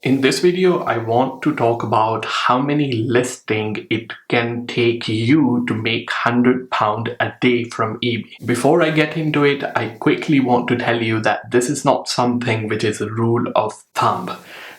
In this video, I want to talk about how many listings it can take you to make £100 a day from eBay. Before I get into it, I quickly want to tell you that this is not something which is a rule of thumb.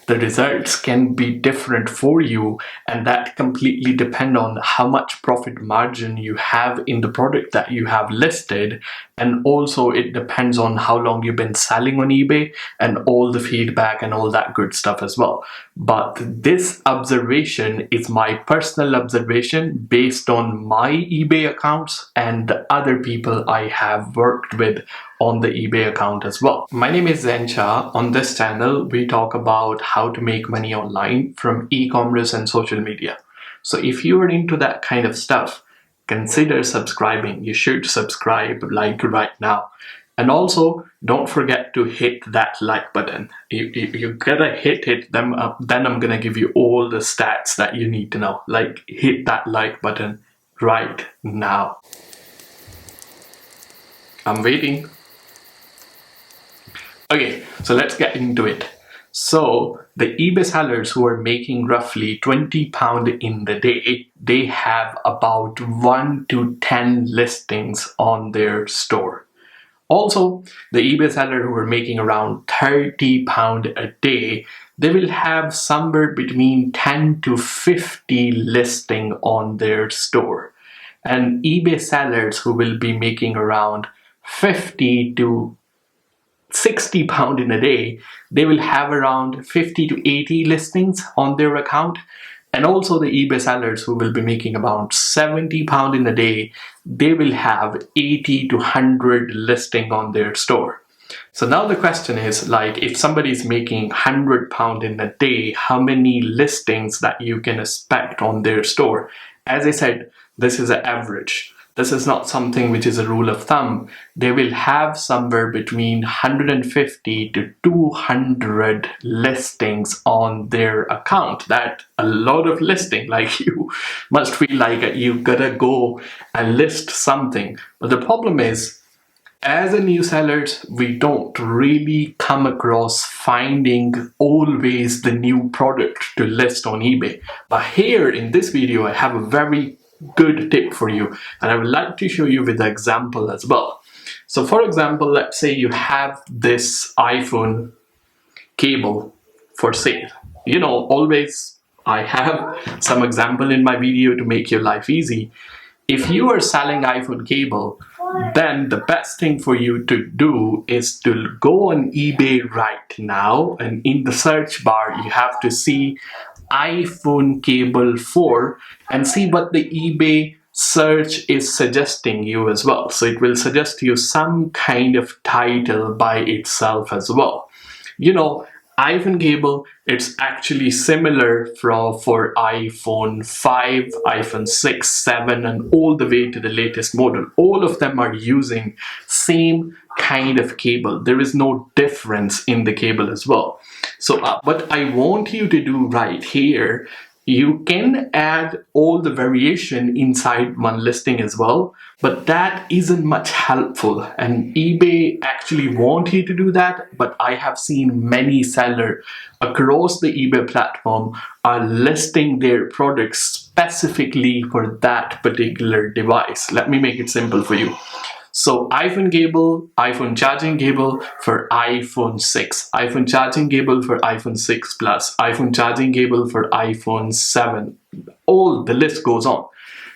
The results can be different for you, and that completely depend on how much profit margin you have in the product that you have listed, and also it depends on how long you've been selling on eBay and all the feedback and all that good stuff as well. But this observation is my personal observation based on my eBay accounts and the other people I have worked with on the eBay account as well. My name is Zain Shah. On this channel, we talk about how to make money online from e-commerce and social media. So if you are into that kind of stuff, consider subscribing. You should subscribe like right now. And also, don't forget to hit that like button. You gotta hit it, then I'm gonna give you all the stats that you need to know. Like, hit that like button right now. I'm waiting. Okay, so let's get into it. So the eBay sellers who are making roughly £20 in the day, they have about 1 to 10 listings on their store. Also, the eBay seller who are making around £30 a day, they will have somewhere between 10 to 50 listing on their store. And eBay sellers who will be making around 50 to £60 in a day, they will have around 50 to 80 listings on their account. And also the eBay sellers who will be making about £70 in a day, they will have 80 to 100 listing on their store. So now the question is, like, if somebody is making £100 in a day, how many listings that you can expect on their store? As I said, this is an average. This is not something which is a rule of thumb. They will have somewhere between 150 to 200 listings on their account. That's a lot of listing. Like, you must feel like you gotta go and list something. But the problem is, as a new seller, we don't really come across finding always the new product to list on eBay. But here in this video, I have a very good tip for you, and I would like to show you with an example as well. So for example, let's say you have this iPhone cable for sale. You know, always I have some example in my video to make your life easy. If you are selling iPhone cable, then the best thing for you to do is to go on eBay right now, and in the search bar you have to see iPhone cable 4 and see what the eBay search is suggesting you as well. So it will suggest you some kind of title by itself as well. You know, iPhone cable, it's actually similar for iPhone 5, iPhone 6, 7 and all the way to the latest model. All of them are using same kind of cable. There is no difference in the cable as well. So what I want you to do right here, you can add all the variation inside one listing as well, but that isn't much helpful, and eBay actually want you to do that. But I have seen many sellers across the eBay platform are listing their products specifically for that particular device. Let me make it simple for you. So iPhone cable, iPhone charging cable for iPhone 6, iPhone charging cable for iPhone 6 Plus, iPhone charging cable for iPhone 7, all the list goes on.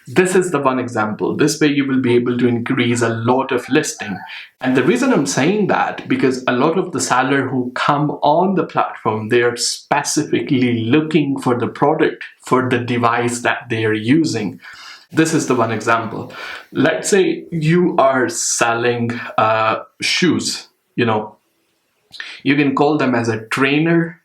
This is the one example. This way you will be able to increase a lot of listing. And the reason I'm saying that, because a lot of the sellers who come on the platform, they are specifically looking for the product for the device that they are using. This is the one example. Let's say you are selling shoes. You know, you can call them as a trainer.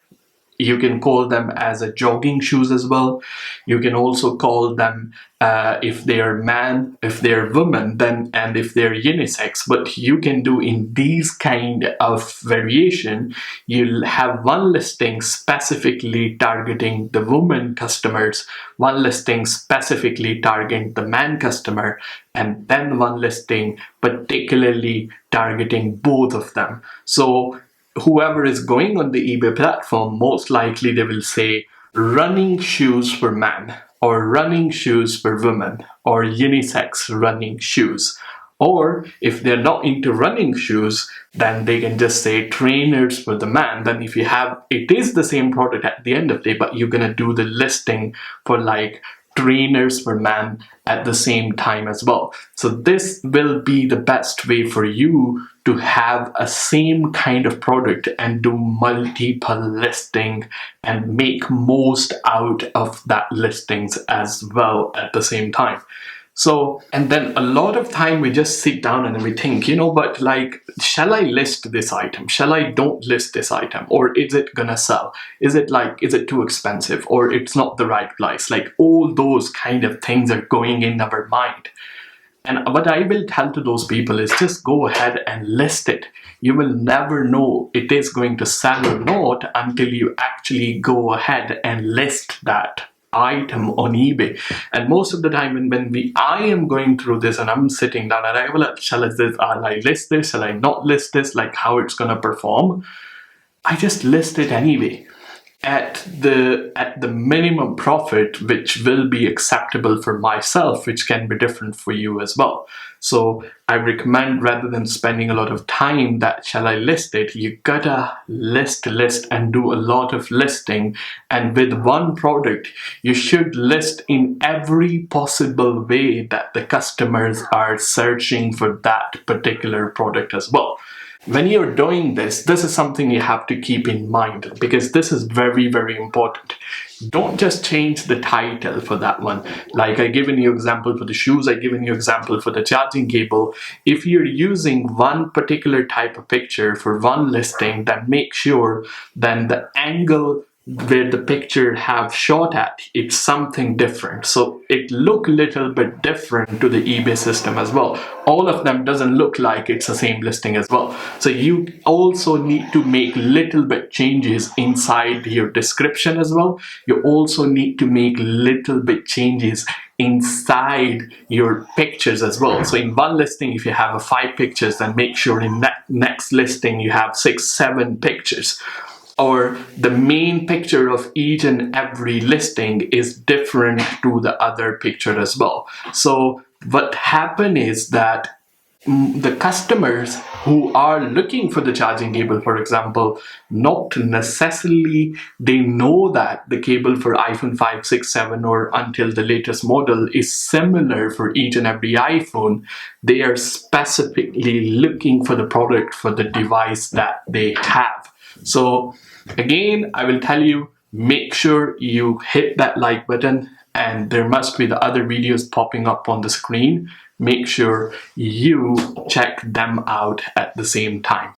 You can call them as a jogging shoes as well. You can also call them if they are man, if they're woman, then, and if they're unisex. But you can do in these kind of variation, you'll have one listing specifically targeting the woman customers, one listing specifically targeting the man customer, and then one listing particularly targeting both of them. So whoever is going on the eBay platform, most likely they will say running shoes for men, or running shoes for women, or unisex running shoes. Or if they're not into running shoes, then they can just say trainers for the man. Then if you have, it is the same product at the end of the day, but you're gonna do the listing for like trainers for man at the same time as well. So this will be the best way for you to have a same kind of product and do multiple listing and make most out of that listings as well at the same time. So, and then a lot of time we just sit down and we think, but like, shall I list this item? Shall I don't list this item? Or is it gonna sell? Is it too expensive? Or it's not the right price? Like all those kind of things are going in our mind. And what I will tell to those people is just go ahead and list it. You will never know it is going to sell or not until you actually go ahead and list that item on eBay. And most of the time when I am going through this and I'm sitting down and I will, shall I list this? Shall I not list this? Like how it's gonna perform? I just list it anyway at the minimum profit, which will be acceptable for myself, which can be different for you as well. So I recommend, rather than spending a lot of time that shall I list it, you gotta list and do a lot of listing. And with one product, you should list in every possible way that the customers are searching for that particular product as well. When you're doing this is something you have to keep in mind, because this is very, very important. Don't just change the title for that one. Like I given you example for the shoes, I given you example for the charging cable. If you're using one particular type of picture for one listing, then make sure then the angle where the picture have shot at, it's something different, so it look a little bit different to the eBay system as well. All of them doesn't look like it's the same listing as well. So you also need to make little bit changes inside your description as well. You also need to make little bit changes inside your pictures as well. So in one listing, if you have 5 pictures, then make sure in that next listing you have 6, 7 pictures. Or the main picture of each and every listing is different to the other picture as well. So what happen is that the customers who are looking for the charging cable, for example, not necessarily they know that the cable for iPhone 5, 6, 7 or until the latest model is similar for each and every iPhone. They are specifically looking for the product for the device that they have. So again, I will tell you, make sure you hit that like button, and there must be the other videos popping up on the screen. Make sure you check them out at the same time.